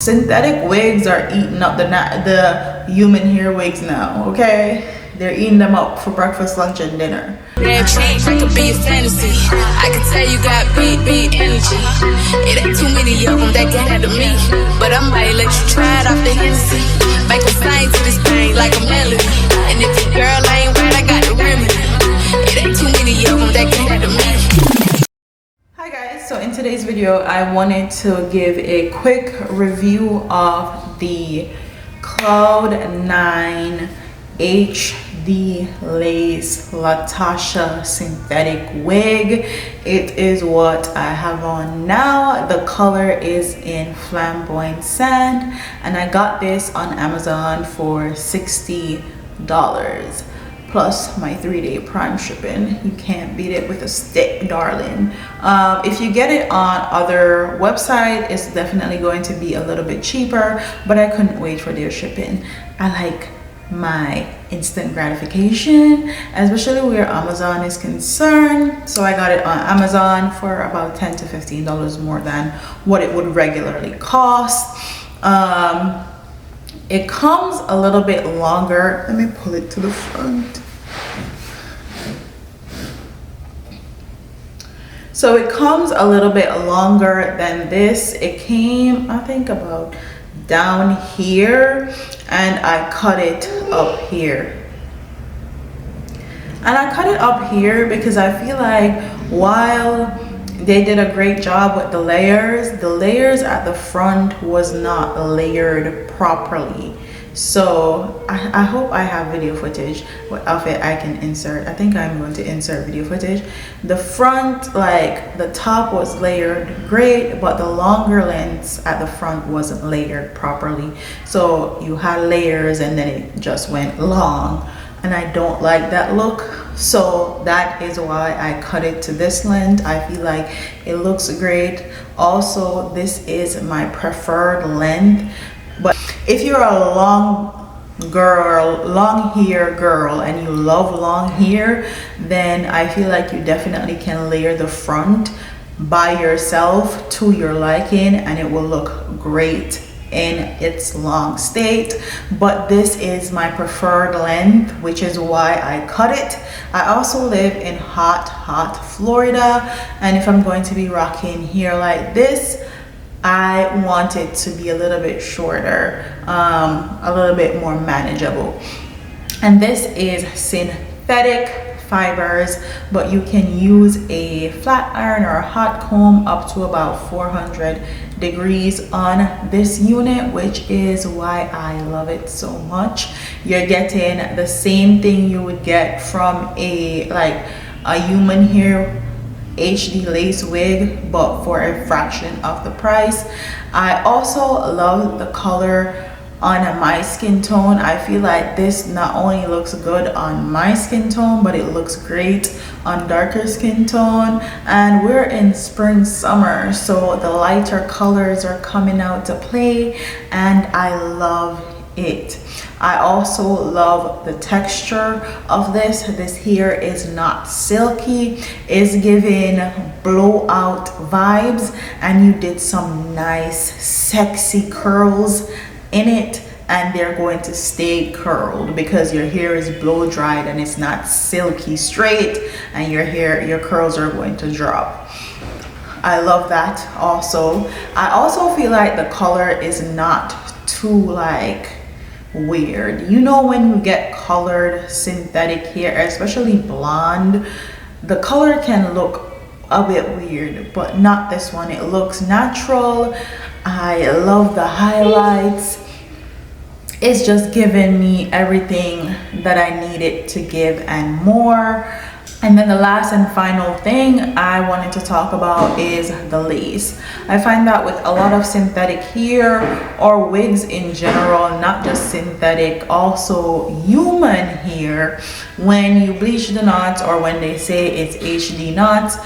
synthetic wigs are eating up the human hair wigs now, okay? They're eating them up for breakfast, lunch, and dinner. That change, I could be a fantasy. I can tell you got big energy. It ain't too many of them that can handle me, but I might let you try it off the Hennessy. Make them sing to this thing like a melody. And if your girl ain't right, I got the remedy. It ain't too many of them that can handle me. Hi guys, so in today's video I wanted to give a quick review of the Cloud9 HD Lace Latisha synthetic wig. It is what I have on now. The color is in flamboyant sand, and I got this on Amazon for $60 plus my 3-day prime shipping. You can't beat it with a stick, darling. If you get it on other website, it's definitely going to be a little bit cheaper, but I couldn't wait for their shipping. I like my instant gratification, especially where Amazon is concerned. So I got it on Amazon for about $10 to $15 more than what it would regularly cost. It comes a little bit longer. Let me pull it to the front. So it comes a little bit longer than this. It came, I think, about down here, and I cut it up here. And I cut it up here because I feel like while they did a great job with the layers at the front was not layered properly. So I hope I have video footage of it I can insert. I think I'm going to insert video footage. The front, like the top was layered great, but the longer lengths at the front wasn't layered properly. So you had layers and then it just went long, and I don't like that look. So that is why I cut it to this length. I feel like it looks great. Also, this is my preferred length. But if you're a long hair girl and you love long hair, then I feel like you definitely can layer the front by yourself to your liking, and it will look great in its long state. But this is my preferred length, which is why I cut it. I also live in hot Florida, and if I'm going to be rocking hair like this, I want it to be a little bit shorter, a little bit more manageable. And this is synthetic fibers, but you can use a flat iron or a hot comb up to about 400 degrees on this unit, which is why I love it so much. You're getting the same thing you would get from a human hair HD lace wig, but for a fraction of the price. I also love the color on my skin tone. I feel like this not only looks good on my skin tone, but it looks great on darker skin tone. And we're in spring summer, so the lighter colors are coming out to play, and I love it. I also love the texture of this. This hair is not silky, it's giving blowout vibes, and you did some nice sexy curls in it, and they're going to stay curled because your hair is blow dried and it's not silky straight, and your curls are going to drop. I love that. Also, I also feel like the color is not too weird. You know, when you get colored synthetic hair, especially blonde, the color can look a bit weird, but not this one. It looks natural. I love the highlights. It's just giving me everything that I needed to give and more. And then the last and final thing I wanted to talk about is the lace. I find that with a lot of synthetic hair or wigs in general, not just synthetic, also human hair, when you bleach the knots, or when they say it's HD knots,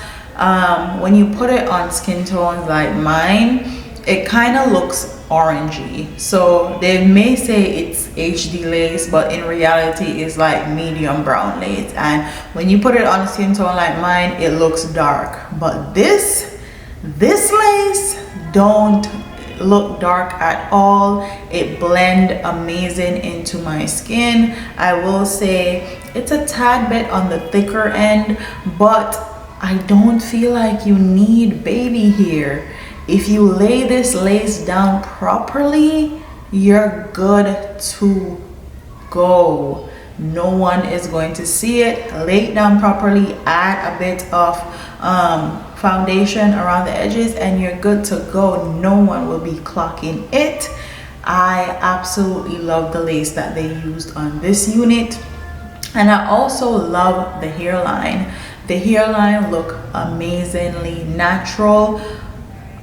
when you put it on skin tones like mine, it kind of looks orangey. So they may say it's HD lace, but in reality it's like medium brown lace, and when you put it on a skin tone like mine, it looks dark. But this lace don't look dark at all. It blend amazing into my skin. I will say it's a tad bit on the thicker end, but I don't feel like you need baby hair. If you lay this lace down properly, you're good to go. No one is going to see it. Lay it down properly, add a bit of foundation around the edges, and you're good to go. No one will be clocking it. I absolutely love the lace that they used on this unit, and I also love the hairline. The hairline look amazingly natural.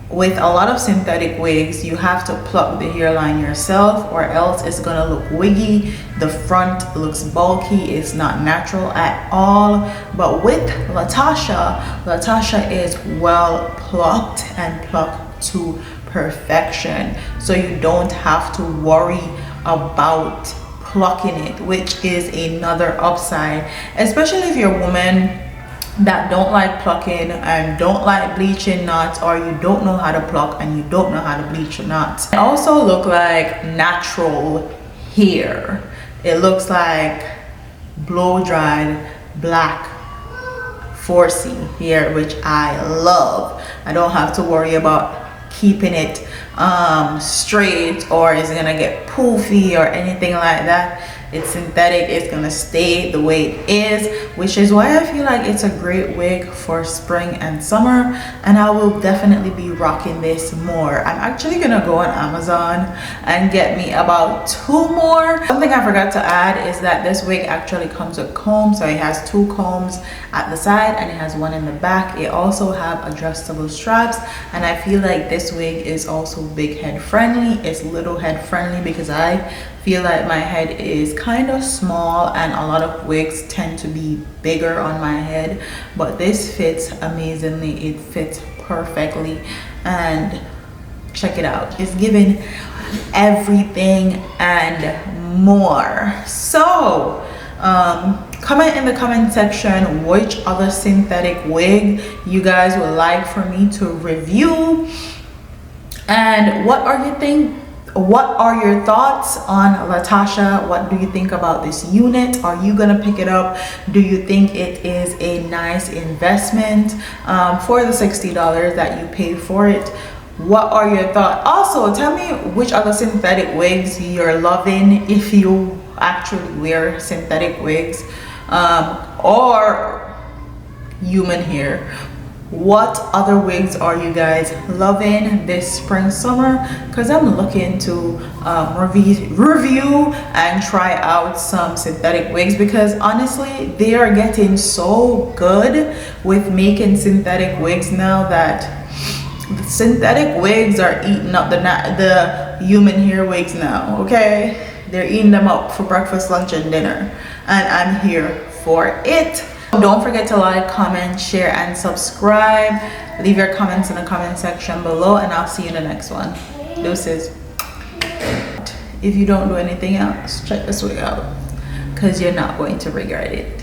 With a lot of synthetic wigs, you have to pluck the hairline yourself, or else it's gonna look wiggy. The front looks bulky. It's not natural at all. But with Latisha is well plucked and plucked to perfection, so you don't have to worry about plucking it, which is another upside, especially if you're a woman that don't like plucking and don't like bleaching knots, or you don't know how to pluck and you don't know how to bleach your knots. It also look like natural hair. It looks like blow dried black 4C hair, which I love. I don't have to worry about keeping it straight, or is it gonna get poofy or anything like that. It's synthetic. It's gonna stay the way it is, which is why I feel like it's a great wig for spring and summer, and I will definitely be rocking this more. I'm actually gonna go on Amazon and get me about 2 more. Something I forgot to add is that this wig actually comes with combs, so it has 2 combs at the side and it has 1 in the back. It also have adjustable straps, and I feel like this wig is also big head friendly. It's little head friendly because I feel like my head is kind of small and a lot of wigs tend to be bigger on my head, but this fits amazingly. It fits perfectly, and check it out. It's giving everything and more. So comment in the comment section which other synthetic wig you guys would like for me to review, and what are your thoughts on Latisha? What do you think about this unit? Are you gonna pick it up? Do you think it is a nice investment for the $60 that you pay for it? What are your thoughts? Also, tell me which other synthetic wigs you're loving, if you actually wear synthetic wigs or human hair. What other wigs are you guys loving this spring summer? Because I'm looking to review and try out some synthetic wigs, because honestly they are getting so good with making synthetic wigs now that the synthetic wigs are eating up the human hair wigs now. Okay, they're eating them up for breakfast, lunch, and dinner, and I'm here for it. Don't forget to like, comment, share, and subscribe. Leave your comments in the comment section below, and I'll see you in the next one. Deuces. If you don't do anything else, check this wig out, because you're not going to regret it.